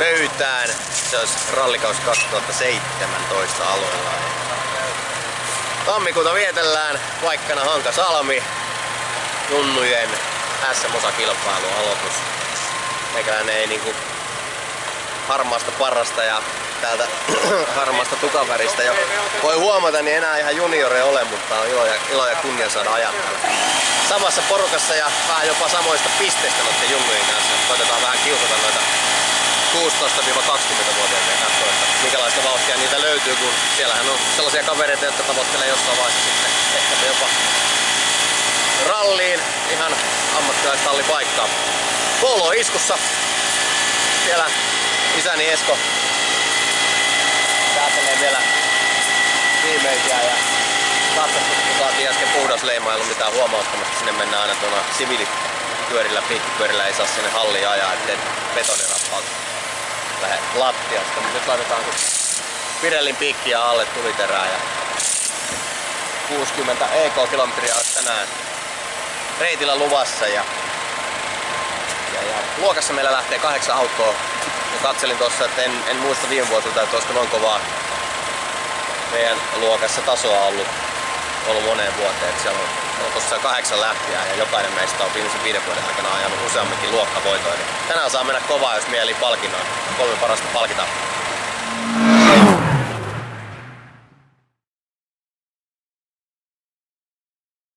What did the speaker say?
Pöytään. Se olisi rallikaus 2017 alueella. Tammikuuta vietellään paikkana Hankasalmi. Junnujen SM-osakilpailun aloitus. Meikäläinen ei niinku harmaasta parrasta ja täältä harmaasta tukaväristä jo voi huomata, niin enää ihan junioreja ole, mutta on ilo ja kunnia saada ajaa täällä samassa porukassa ja vähän jopa samoista pisteistä noiden junnujen kanssa. Koitetaan vähän kiusata noita 16-20-vuotiaita ja katsoa, että minkälaista vauhtia niitä löytyy, kun siellähän on sellaisia kavereita, jotka tavoittelee jossain vaiheessa sitten ehkä jopa ralliin ihan ammattilaistallipaikkaa. Polo on iskussa. Siellä isäni Esko säätelee vielä viimeisiä ja katsastukset saatiin äsken puhdasleimailu, mitään huomauttamasta. Sinne mennään aina tuona siviilipyörillä, piikkipyörillä ei saa sinne halliin ajaa, ettei betonirappaut lähde lattiasta. Nyt laitetaan Pirellin piikkiä alle tuliterää ja 60 EK-kilometriä olisi tänään reitillä luvassa ja luokassa meillä lähtee 8 autoa. Ja katselin tuossa, että en muista viime vuosilta, että olisiko noin kovaa meidän luokassa tasoa ollut moneen vuoteen. Että siellä on tosiaan 8 lähtiä ja jokainen meistä on viimeisen 5 vuoden aikana ajanut useamminkin luokkavoitoja. Tänään saa mennä kovaa, jos mieli palkinnoin. 3 parasta palkitaan.